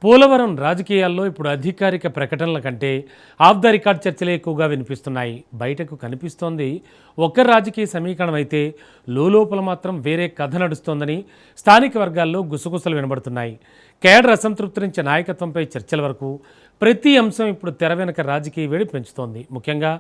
పోలవరం రాజకీయాల్లో ఇప్పుడు అధికారిక ప్రకటనల కంటే ఆఫ్ ద రికార్డ్ చర్చలే ఎక్కువగా వినిపిస్తున్నాయి. బయటకు కనిపిస్తోంది ఒక్క రాజకీయ సమీకరణం అయితే లోపల మాత్రం వేరే కథ నడుస్తోందని స్థానిక వర్గాల్లో గుసగుసలు వినబడుతున్నాయి. కేడర్ అసంతృప్తి నుంచి నాయకత్వంపై చర్చల వరకు ప్రతి అంశం ఇప్పుడు తెర వెనుక రాజకీయ వేడి పెంచుతోంది. ముఖ్యంగా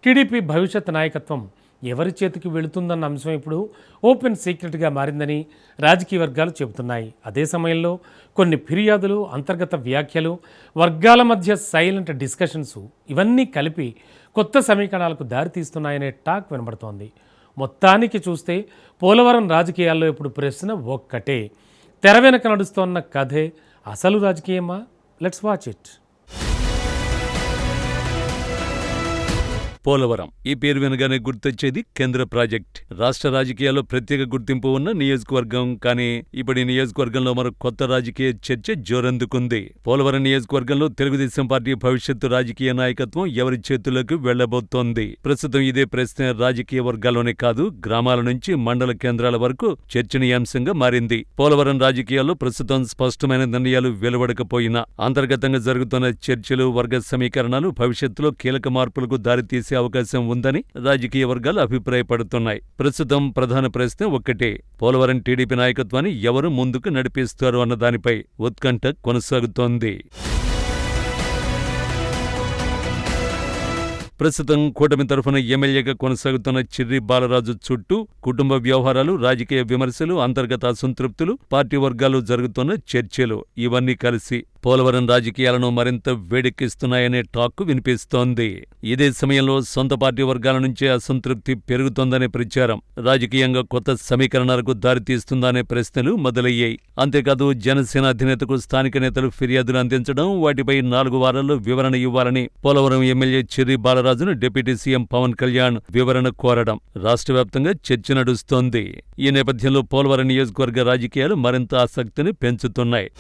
టీడీపీ భవిష్యత్ నాయకత్వం ఎవరి చేతికి వెళుతుందన్న అంశం ఇప్పుడు ఓపెన్ సీక్రెట్గా మారిందని రాజకీయ వర్గాలు చెబుతున్నాయి. అదే సమయంలో కొన్ని ఫిర్యాదులు, అంతర్గత వ్యాఖ్యలు, వర్గాల మధ్య సైలెంట్ డిస్కషన్స్ ఇవన్నీ కలిపి కొత్త సమీకరణాలకు దారితీస్తున్నాయనే టాక్ వినబడుతోంది. మొత్తానికి చూస్తే పోలవరం రాజకీయాల్లో ఇప్పుడు ప్రశ్న ఒక్కటే, తెర వెనక నడుస్తోన్న కథే అసలు రాజకీయమా? Let's watch it. పోలవరం ఈ పేరు వినగానే గుర్తొచ్చేది కేంద్ర ప్రాజెక్ట్. రాష్ట్ర రాజకీయాల్లో ప్రత్యేక గుర్తింపు ఉన్న నియోజకవర్గం. కానీ ఇప్పుడు ఈ నియోజకవర్గంలో మరో కొత్త రాజకీయ చర్చ జోరందుకుంది. పోలవరం నియోజకవర్గంలో తెలుగుదేశం పార్టీ భవిష్యత్తు రాజకీయ నాయకత్వం ఎవరి చేతుల్లోకి వెళ్లబోతోంది? ప్రస్తుతం ఇదే ప్రశ్న రాజకీయ వర్గాల్లోనే కాదు, గ్రామాల నుంచి మండల కేంద్రాల వరకు చర్చనీయాంశంగా మారింది. పోలవరం రాజకీయాల్లో ప్రస్తుతం స్పష్టమైన నిర్ణయాలు వెలువడకపోయినా అంతర్గతంగా జరుగుతున్న చర్చలు, వర్గ సమీకరణాలు భవిష్యత్తులో కీలక మార్పులకు దారితీసే అవకాశం ఉందని రాజకీయ వర్గాలు అభిప్రాయపడుతున్నాయి. ప్రస్తుతం ప్రధాన ప్రశ్న ఒక్కటే, పోలవరం టీడీపీ నాయకత్వాన్ని ఎవరు ముందుకు నడిపిస్తారు అన్న దానిపై ఉత్కంఠ కొనసాగుతోంది. ప్రస్తుతం కూటమి తరఫున ఎమ్మెల్యేగా కొనసాగుతున్న చిర్రి బాలరాజు చుట్టూ కుటుంబ వ్యవహారాలు, రాజకీయ విమర్శలు, అంతర్గత అసంతృప్తులు, పార్టీ వర్గాలు జరుగుతున్న చర్చలు ఇవన్నీ కలిసి పోలవరం రాజకీయాలను మరింత వేడెక్కిస్తున్నాయనే టాక్ వినిపిస్తోంది. ఇదే సమయంలో సొంత పార్టీ వర్గాల నుంచే అసంతృప్తి పెరుగుతోందనే ప్రచారం రాజకీయంగా కొత్త సమీకరణాలకు దారితీస్తుందనే ప్రశ్నలు మొదలయ్యాయి. అంతేకాదు, జనసేన అధినేతకు స్థానిక నేతలు ఫిర్యాదులు అందించడం, వాటిపై 4 వారాల్లో వివరణ ఇవ్వాలని పోలవరం ఎమ్మెల్యే చిర్రి బాలరాజును డిప్యూటీ సీఎం పవన్ కళ్యాణ్ వివరణ కోరడం రాష్ట్ర వ్యాప్తంగా చర్చ నడుస్తోంది. ఈ నేపథ్యంలో పోలవరం నియోజకవర్గ రాజకీయాలు మరింత ఆసక్తిని పెంచుతున్నాయి.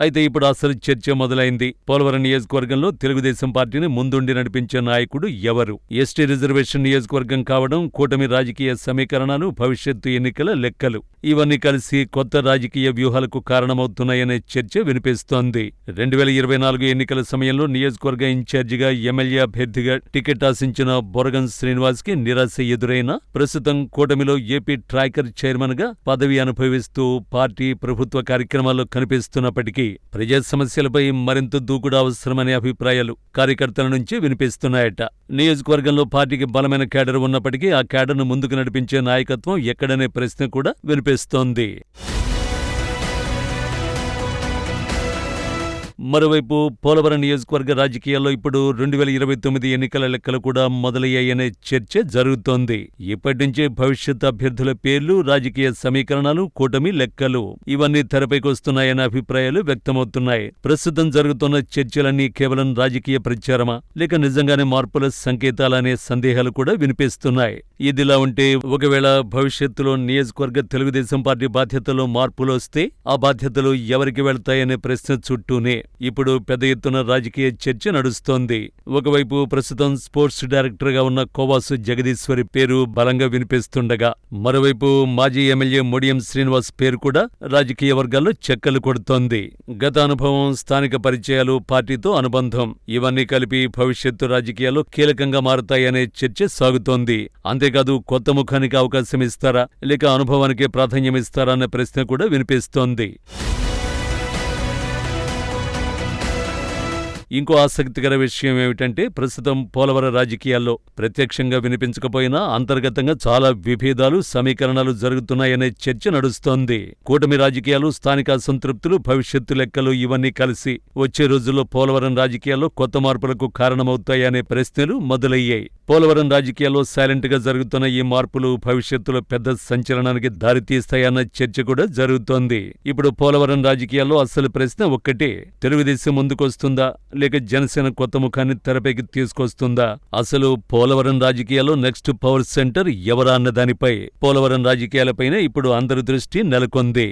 అయితే ఇప్పుడు అసలు చర్చ మొదలైంది. పోలవరం నియోజకవర్గంలో తెలుగుదేశం పార్టీని ముందుండి నడిపించే నాయకుడు ఎవరు? ఎస్టీ రిజర్వేషన్ నియోజకవర్గం కావడం, కూటమి రాజకీయ సమీకరణాలు, భవిష్యత్తు ఎన్నికల లెక్కలు ఇవన్నీ కలిసి కొత్త రాజకీయ వ్యూహాలకు కారణమవుతున్నాయనే చర్చ వినిపిస్తోంది. 2024 ఎన్నికల సమయంలో నియోజకవర్గ ఇన్ఛార్జిగా ఎమ్మెల్యే అభ్యర్థిగా టికెట్ ఆశించిన బొరగం శ్రీనివాస్ కి నిరాశ ఎదురైనా ప్రస్తుతం కూటమిలో ఏపీ ట్రాకర్ చైర్మన్ గా పదవి అనుభవిస్తూ పార్టీ, ప్రభుత్వ కార్యక్రమాల్లో కనిపిస్తున్నప్పటికీ ప్రజా సమస్యలపై మరింత దూకుడు అవసరమనే అభిప్రాయాలు కార్యకర్తల నుంచి వినిపిస్తున్నాయట. నియోజకవర్గంలో పార్టీకి బలమైన కేడర్ ఉన్నప్పటికీ ఆ కేడర్ను ముందుకు నడిపించే నాయకత్వం ఎక్కడనే ప్రశ్న కూడా వినిపిస్తోంది. మరోవైపు పోలవరం నియోజకవర్గ రాజకీయాల్లో ఇప్పుడు 2029 ఎన్నికల లెక్కలు కూడా మొదలయ్యాయనే చర్చ జరుగుతోంది. ఇప్పటి నుంచే భవిష్యత్ అభ్యర్థుల పేర్లు, రాజకీయ సమీకరణాలు, కూటమి లెక్కలు ఇవన్నీ తెరపైకొస్తున్నాయనే అభిప్రాయాలు వ్యక్తమవుతున్నాయి. ప్రస్తుతం జరుగుతున్న చర్చలన్నీ కేవలం రాజకీయ ప్రచారమా, లేక నిజంగానే మార్పుల సంకేతాలనే సందేహాలు కూడా వినిపిస్తున్నాయి. ఇదిలా ఉంటే ఒకవేళ భవిష్యత్తులో నియోజకవర్గ తెలుగుదేశం పార్టీ బాధ్యతలో మార్పులు వస్తే ఆ బాధ్యతలు ఎవరికి వెళ్తాయనే ప్రశ్న చుట్టూనే ఇప్పుడు పెద్ద ఎత్తున రాజకీయ చర్చ నడుస్తోంది. ఒకవైపు ప్రస్తుతం స్పోర్ట్స్ డైరెక్టర్ గా ఉన్న కోవాసు జగదీశ్వరి పేరు బలంగా వినిపిస్తుండగా, మరోవైపు మాజీ ఎమ్మెల్యే మొడియం శ్రీనివాస్ పేరు కూడా రాజకీయ వర్గాల్లో చెక్కలు కొడుతోంది. గత అనుభవం, స్థానిక పరిచయాలు, పార్టీతో అనుబంధం ఇవన్నీ కలిపి భవిష్యత్తు రాజకీయాల్లో కీలకంగా మారతాయనే చర్చ సాగుతోంది. అంతేకాదు, కొత్త ముఖానికి అవకాశం ఇస్తారా, లేక అనుభవానికే ప్రాధాన్యమిస్తారా అన్న ప్రశ్న కూడా వినిపిస్తోంది. ఇంకో ఆసక్తికర విషయం ఏమిటంటే, ప్రస్తుతం పోలవరం రాజకీయాల్లో ప్రత్యక్షంగా వినిపించకపోయినా అంతర్గతంగా చాలా విభేదాలు, సమీకరణాలు జరుగుతున్నాయనే చర్చ నడుస్తోంది. కూటమి రాజకీయాలు, స్థానిక అసంతృప్తులు, భవిష్యత్తు లెక్కలు ఇవన్నీ కలిసి వచ్చే రోజుల్లో పోలవరం రాజకీయాల్లో కొత్త మార్పులకు కారణమవుతాయనే ప్రశ్నలు మొదలయ్యాయి. పోలవరం రాజకీయాల్లో సైలెంట్ గా జరుగుతున్న ఈ మార్పులు భవిష్యత్తులో పెద్ద సంచలనానికి దారితీస్తాయన్న చర్చ కూడా జరుగుతోంది. ఇప్పుడు పోలవరం రాజకీయాల్లో అసలు ప్రశ్న ఒక్కటే, తెలుగుదేశం ముందుకొస్తుందా, లేక జనసేన కొత్త ముఖాన్ని తెరపైకి తీసుకొస్తుందా? అసలు పోలవరం రాజకీయాల్లో నెక్స్ట్ పవర్ సెంటర్ ఎవరా అన్న దానిపై పోలవరం రాజకీయాలపైనే ఇప్పుడు అందరి దృష్టి నెలకొంది.